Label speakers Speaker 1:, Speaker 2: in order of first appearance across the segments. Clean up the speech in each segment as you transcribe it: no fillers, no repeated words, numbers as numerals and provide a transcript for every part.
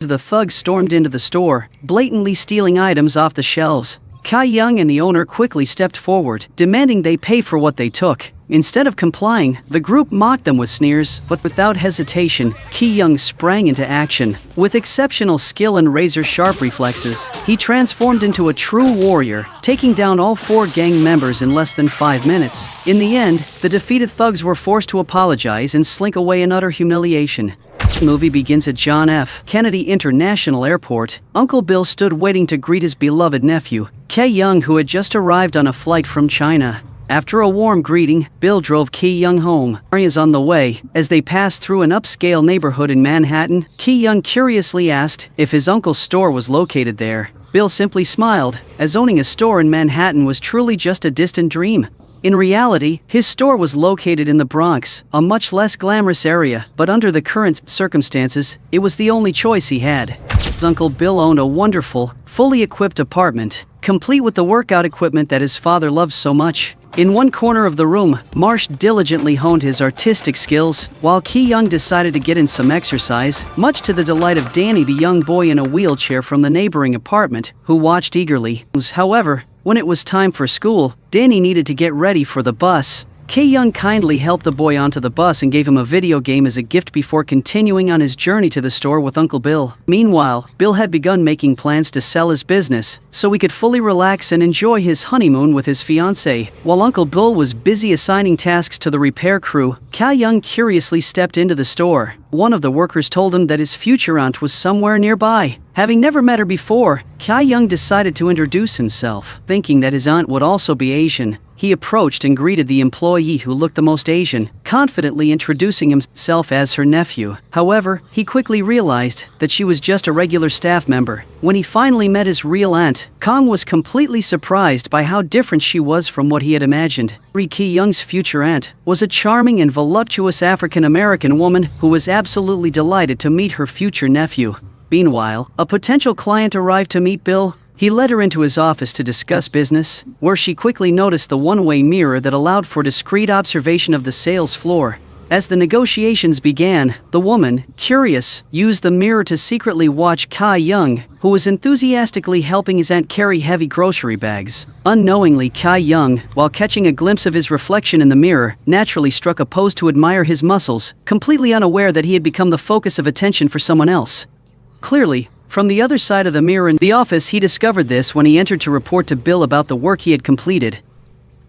Speaker 1: The thugs stormed into the store, blatantly stealing items off the shelves. Kai Young and the owner quickly stepped forward, demanding they pay for what they took. Instead of complying, the group mocked them with sneers, but without hesitation, Ki Young sprang into action. With exceptional skill and razor-sharp reflexes, he transformed into a true warrior, taking down all 4 gang members in less than 5 minutes. In the end, the defeated thugs were forced to apologize and slink away in utter humiliation. The movie begins at John F. Kennedy International Airport. Uncle Bill stood waiting to greet his beloved nephew, Ki Young, who had just arrived on a flight from China. After a warm greeting, Bill drove Ki Young home. Is on the way. As they passed through an upscale neighborhood in Manhattan, Ki Young curiously asked if his uncle's store was located there. Bill simply smiled, as owning a store in Manhattan was truly just a distant dream. In reality, his store was located in the Bronx, a much less glamorous area, but under the current circumstances, it was the only choice he had. Uncle Bill owned a wonderful, fully equipped apartment, complete with the workout equipment that his father loved so much. In one corner of the room, Marsh diligently honed his artistic skills, while Ki Young decided to get in some exercise, much to the delight of Danny, the young boy in a wheelchair from the neighboring apartment, who watched eagerly. However, when it was time for school, Danny needed to get ready for the bus. Ki Young kindly helped the boy onto the bus and gave him a video game as a gift before continuing on his journey to the store with Uncle Bill. Meanwhile, Bill had begun making plans to sell his business, so he could fully relax and enjoy his honeymoon with his fiancée. While Uncle Bill was busy assigning tasks to the repair crew, Ki Young curiously stepped into the store. One of the workers told him that his future aunt was somewhere nearby. Having never met her before, Ki Young decided to introduce himself. Thinking that his aunt would also be Asian, he approached and greeted the employee who looked the most Asian, confidently introducing himself as her nephew. However, he quickly realized that she was just a regular staff member. When he finally met his real aunt, Kong was completely surprised by how different she was from what he had imagined. Ki Young's future aunt was a charming and voluptuous African-American woman who was absolutely delighted to meet her future nephew. Meanwhile, a potential client arrived to meet Bill. He led her into his office to discuss business, where she quickly noticed the one-way mirror that allowed for discreet observation of the sales floor. As the negotiations began, the woman, curious, used the mirror to secretly watch Ki Young, who was enthusiastically helping his aunt carry heavy grocery bags. Unknowingly, Ki Young, while catching a glimpse of his reflection in the mirror, naturally struck a pose to admire his muscles, completely unaware that he had become the focus of attention for someone else. Clearly, from the other side of the mirror in the office, he discovered this when he entered to report to Bill about the work he had completed.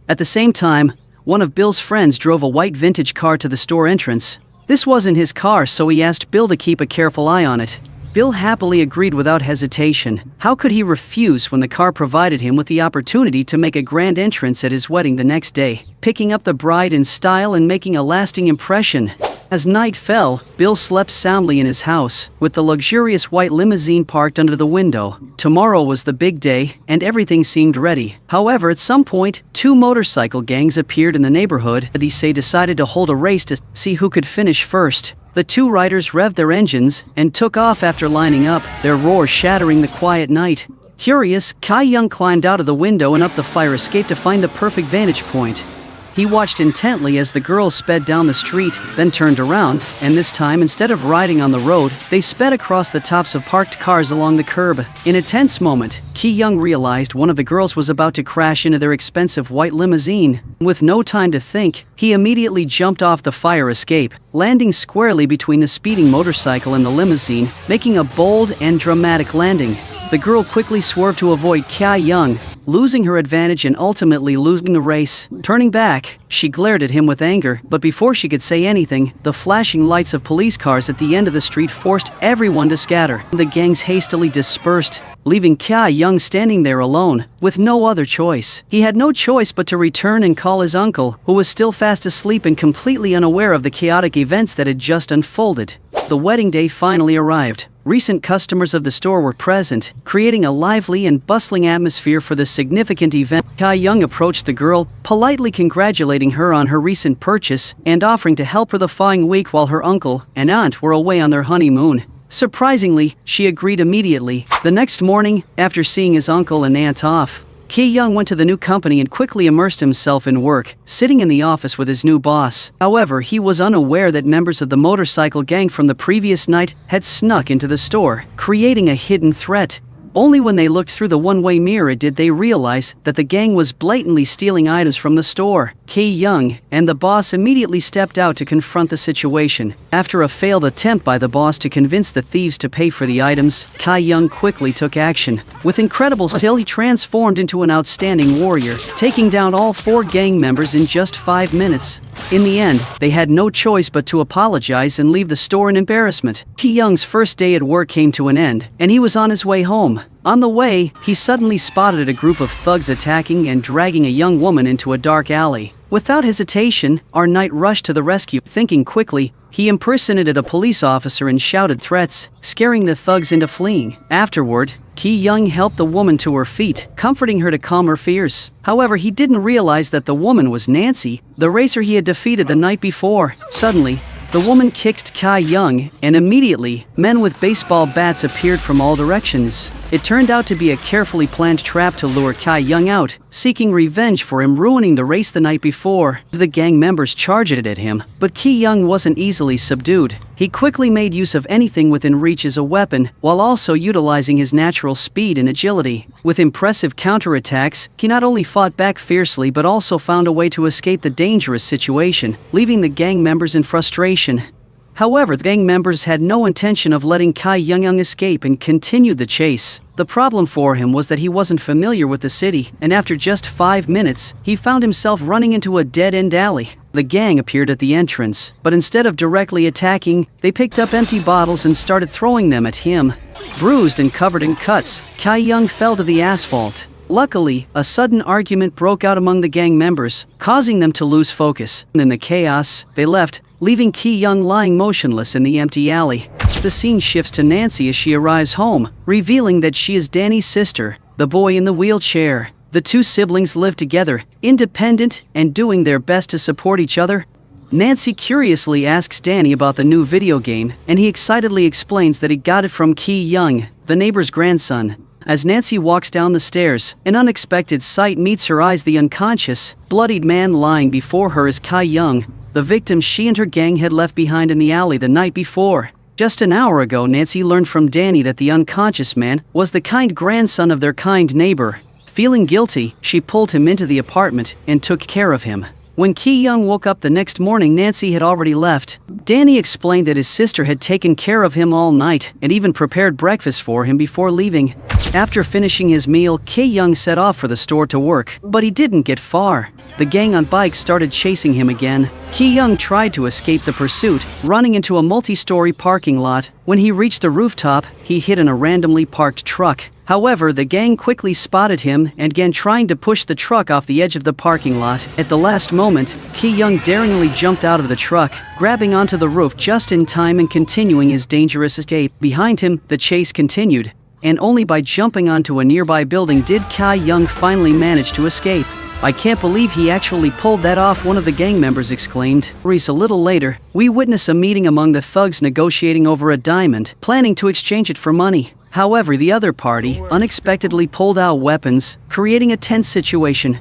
Speaker 1: At the same time, one of Bill's friends drove a white vintage car to the store entrance. This wasn't his car, so he asked Bill to keep a careful eye on it. Bill happily agreed without hesitation. How could he refuse when the car provided him with the opportunity to make a grand entrance at his wedding the next day, picking up the bride in style and making a lasting impression? As night fell, Bill slept soundly in his house, with the luxurious white limousine parked under the window. Tomorrow was the big day, and everything seemed ready. However, at some point, 2 motorcycle gangs appeared in the neighborhood. They decided to hold a race to see who could finish first. The 2 riders revved their engines and took off after lining up, their roar shattering the quiet night. Curious, Ki Young climbed out of the window and up the fire escape to find the perfect vantage point. He watched intently as the girls sped down the street, then turned around, and this time, instead of riding on the road, they sped across the tops of parked cars along the curb. In a tense moment, Ki Young realized one of the girls was about to crash into their expensive white limousine. With no time to think, he immediately jumped off the fire escape, landing squarely between the speeding motorcycle and the limousine, making a bold and dramatic landing. The girl quickly swerved to avoid Ki Young, losing her advantage and ultimately losing the race. Turning back, she glared at him with anger, but before she could say anything, the flashing lights of police cars at the end of the street forced everyone to scatter. The gangs hastily dispersed, leaving Ki Young standing there alone, with no other choice. He had no choice but to return and call his uncle, who was still fast asleep and completely unaware of the chaotic events that had just unfolded. The wedding day finally arrived. Recent customers of the store were present, creating a lively and bustling atmosphere for the significant event. Ki Young approached the girl, politely congratulating her on her recent purchase and offering to help her the following week while her uncle and aunt were away on their honeymoon. Surprisingly, she agreed immediately. The next morning, after seeing his uncle and aunt off, Ki-young went to the new company and quickly immersed himself in work, sitting in the office with his new boss. However, he was unaware that members of the motorcycle gang from the previous night had snuck into the store, creating a hidden threat. Only when they looked through the one-way mirror did they realize that the gang was blatantly stealing items from the store. Ki-young and the boss immediately stepped out to confront the situation. After a failed attempt by the boss to convince the thieves to pay for the items, Ki-young quickly took action. With incredible skill, he transformed into an outstanding warrior, taking down all 4 gang members in just 5 minutes. In the end, they had no choice but to apologize and leave the store in embarrassment. Ki-young's first day at work came to an end, and he was on his way home. On the way, he suddenly spotted a group of thugs attacking and dragging a young woman into a dark alley. Without hesitation, our knight rushed to the rescue. Thinking quickly, he impersonated a police officer and shouted threats, scaring the thugs into fleeing. Afterward, Ki-young helped the woman to her feet, comforting her to calm her fears. However, he didn't realize that the woman was Nancy, the racer he had defeated the night before. Suddenly, the woman kicked Ki-young, and immediately, men with baseball bats appeared from all directions. It turned out to be a carefully planned trap to lure Ki-young out, seeking revenge for him ruining the race the night before. The gang members charged it at him, but Ki-young wasn't easily subdued. He quickly made use of anything within reach as a weapon, while also utilizing his natural speed and agility. With impressive counterattacks, he not only fought back fiercely but also found a way to escape the dangerous situation, leaving the gang members in frustration. However, the gang members had no intention of letting Ki-young escape and continued the chase. The problem for him was that he wasn't familiar with the city, and after just 5 minutes, he found himself running into a dead-end alley. The gang appeared at the entrance, but instead of directly attacking, they picked up empty bottles and started throwing them at him. Bruised and covered in cuts, Ki-young fell to the asphalt. Luckily, a sudden argument broke out among the gang members, causing them to lose focus. In the chaos, they left, leaving Ki-young lying motionless in the empty alley. The scene shifts to Nancy as she arrives home, revealing that she is Danny's sister, the boy in the wheelchair. The 2 siblings live together, independent and doing their best to support each other. Nancy curiously asks Danny about the new video game, and he excitedly explains that he got it from Ki-young, the neighbor's grandson. As Nancy walks down the stairs, an unexpected sight meets her eyes. The unconscious, bloodied man lying before her is Ki-young, the victim she and her gang had left behind in the alley the night before. Just an hour ago, Nancy learned from Danny that the unconscious man was the kind grandson of their kind neighbor. Feeling guilty, she pulled him into the apartment and took care of him. When Ki-young woke up the next morning, Nancy had already left. Danny explained that his sister had taken care of him all night and even prepared breakfast for him before leaving. After finishing his meal, Ki-young set off for the store to work, but he didn't get far. The gang on bikes started chasing him again. Ki-young tried to escape the pursuit, running into a multi-story parking lot. When he reached the rooftop, he hid in a randomly parked truck. However, the gang quickly spotted him and began trying to push the truck off the edge of the parking lot. At the last moment, Ki-young daringly jumped out of the truck, grabbing onto the roof just in time and continuing his dangerous escape. Behind him, the chase continued, and only by jumping onto a nearby building did Ki-young finally manage to escape. "I can't believe he actually pulled that off," one of the gang members exclaimed. A little later, we witness a meeting among the thugs negotiating over a diamond, planning to exchange it for money. However, the other party unexpectedly pulled out weapons, creating a tense situation.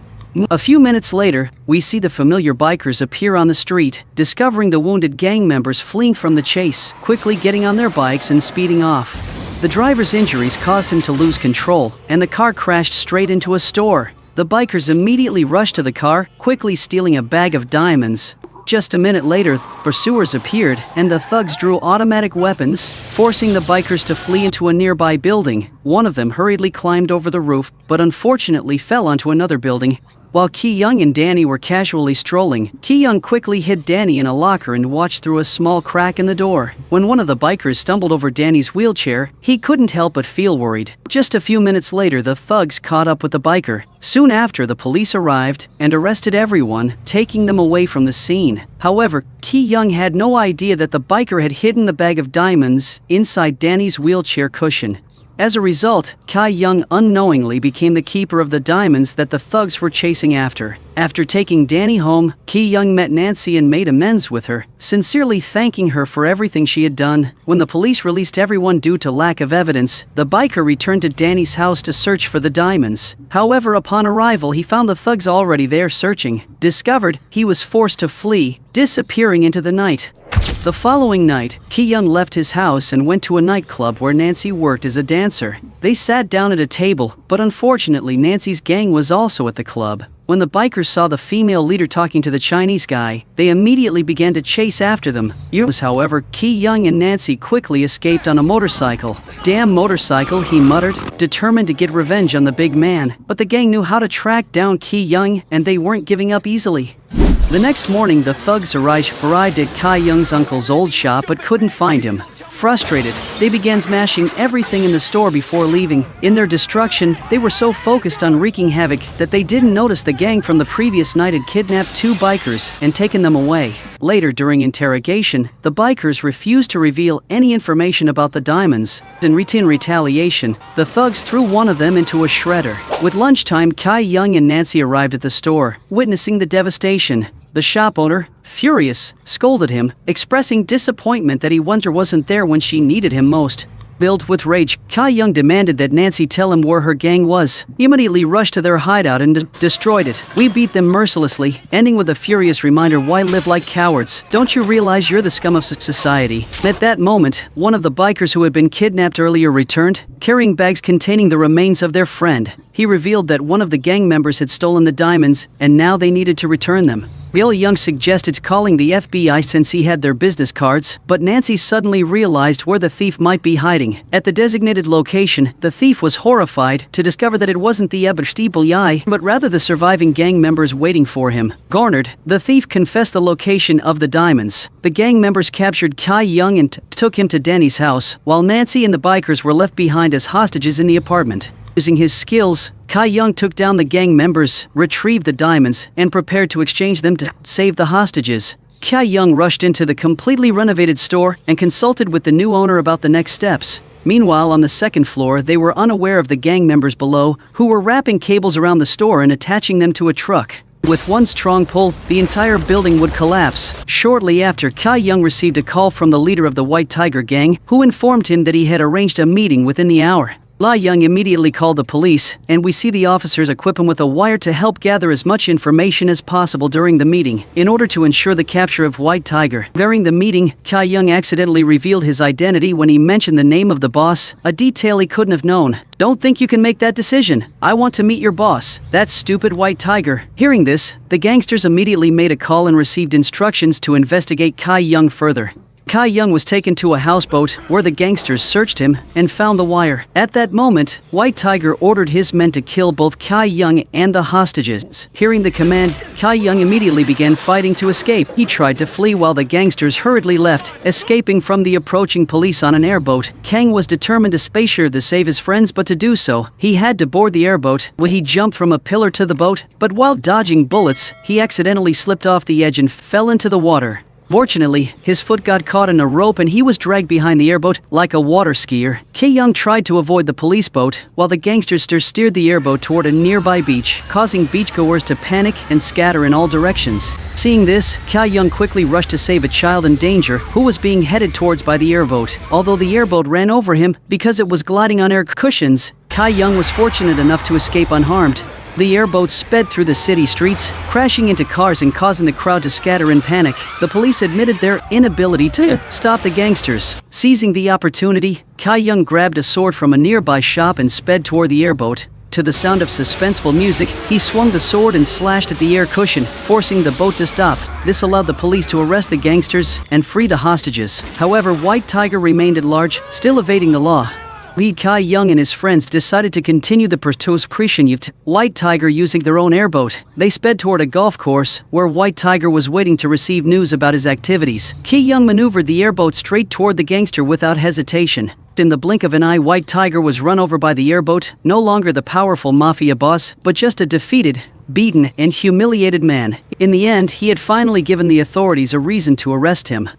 Speaker 1: A few minutes later, we see the familiar bikers appear on the street, discovering the wounded gang members fleeing from the chase, quickly getting on their bikes and speeding off. The driver's injuries caused him to lose control, and the car crashed straight into a store. The bikers immediately rushed to the car, quickly stealing a bag of diamonds. Just a minute later, pursuers appeared, and the thugs drew automatic weapons, forcing the bikers to flee into a nearby building. One of them hurriedly climbed over the roof, but unfortunately fell onto another building. While Ki-young and Danny were casually strolling, Ki-young quickly hid Danny in a locker and watched through a small crack in the door. When one of the bikers stumbled over Danny's wheelchair, he couldn't help but feel worried. Just a few minutes later, the thugs caught up with the biker. Soon after, the police arrived and arrested everyone, taking them away from the scene. However, Ki-young had no idea that the biker had hidden the bag of diamonds inside Danny's wheelchair cushion. As a result, Ki-young unknowingly became the keeper of the diamonds that the thugs were chasing after. After taking Danny home, Ki-young met Nancy and made amends with her, sincerely thanking her for everything she had done. When the police released everyone due to lack of evidence, the biker returned to Danny's house to search for the diamonds. However, upon arrival he found the thugs already there searching. Discovered, he was forced to flee, disappearing into the night. The following night, Ki-young left his house and went to a nightclub where Nancy worked as a dancer. They sat down at a table, but unfortunately Nancy's gang was also at the club. When the bikers saw the female leader talking to the Chinese guy, they immediately began to chase after them. However, Ki-young and Nancy quickly escaped on a motorcycle. "Damn motorcycle," he muttered, determined to get revenge on the big man. But the gang knew how to track down Ki-young, and they weren't giving up easily. The next morning, the thugs arrived at Ki-young's uncle's old shop but couldn't find him. Frustrated, they began smashing everything in the store before leaving. In their destruction, they were so focused on wreaking havoc that they didn't notice the gang from the previous night had kidnapped 2 bikers and taken them away. Later, during interrogation, the bikers refused to reveal any information about the diamonds. In retaliation, the thugs threw one of them into a shredder. With lunchtime, Ki-young and Nancy arrived at the store, witnessing the devastation. The shop owner, furious, scolded him, expressing disappointment that he wasn't there when she needed him most. Filled with rage, Ki-young demanded that Nancy tell him where her gang was. He immediately rushed to their hideout and destroyed it. "We beat them mercilessly," ending with a furious reminder, "Why live like cowards? Don't you realize you're the scum of society?" At that moment, one of the bikers who had been kidnapped earlier returned, carrying bags containing the remains of their friend. He revealed that one of the gang members had stolen the diamonds, and now they needed to return them. Ki-young suggested calling the FBI since he had their business cards, but Nancy suddenly realized where the thief might be hiding. At the designated location, the thief was horrified to discover that it wasn't the FBI, but rather the surviving gang members waiting for him. Garnered, the thief confessed the location of the diamonds. The gang members captured Ki-young and took him to Danny's house, while Nancy and the bikers were left behind as hostages in the apartment. Using his skills, Ki-young took down the gang members, retrieved the diamonds, and prepared to exchange them to save the hostages. Ki-young rushed into the completely renovated store and consulted with the new owner about the next steps. Meanwhile, on the second floor, they were unaware of the gang members below, who were wrapping cables around the store and attaching them to a truck. With one strong pull, the entire building would collapse. Shortly after, Ki-young received a call from the leader of the White Tiger gang, who informed him that he had arranged a meeting within the hour. Ki-young immediately called the police, and we see the officers equip him with a wire to help gather as much information as possible during the meeting, in order to ensure the capture of White Tiger. During the meeting, Ki-young accidentally revealed his identity when he mentioned the name of the boss, a detail he couldn't have known. "Don't think you can make that decision. I want to meet your boss. That stupid White Tiger." Hearing this, the gangsters immediately made a call and received instructions to investigate Ki-young further. Ki-young was taken to a houseboat where the gangsters searched him and found the wire. At that moment, White Tiger ordered his men to kill both Ki-young and the hostages. Hearing the command, Ki-young immediately began fighting to escape. He tried to flee while the gangsters hurriedly left, escaping from the approaching police on an airboat. Kang was determined to save his friends, but to do so, he had to board the airboat. He jumped from a pillar to the boat, but while dodging bullets, he accidentally slipped off the edge and fell into the water. Fortunately, his foot got caught in a rope and he was dragged behind the airboat like a water skier. Ki-young tried to avoid the police boat, while the gangsters steered the airboat toward a nearby beach, causing beachgoers to panic and scatter in all directions. Seeing this, Ki-young quickly rushed to save a child in danger who was being headed towards by the airboat. Although the airboat ran over him because it was gliding on air cushions, Ki-young was fortunate enough to escape unharmed. The airboat sped through the city streets, crashing into cars and causing the crowd to scatter in panic. The police admitted their inability to stop the gangsters. Seizing the opportunity, Ki-young grabbed a sword from a nearby shop and sped toward the airboat. To the sound of suspenseful music, he swung the sword and slashed at the air cushion, forcing the boat to stop. This allowed the police to arrest the gangsters and free the hostages. However, White Tiger remained at large, still evading the law. Ki-young and his friends decided to continue the pursuit of White Tiger using their own airboat. They sped toward a golf course, where White Tiger was waiting to receive news about his activities. Ki-young maneuvered the airboat straight toward the gangster without hesitation. In the blink of an eye, White Tiger was run over by the airboat, no longer the powerful mafia boss, but just a defeated, beaten, and humiliated man. In the end, he had finally given the authorities a reason to arrest him.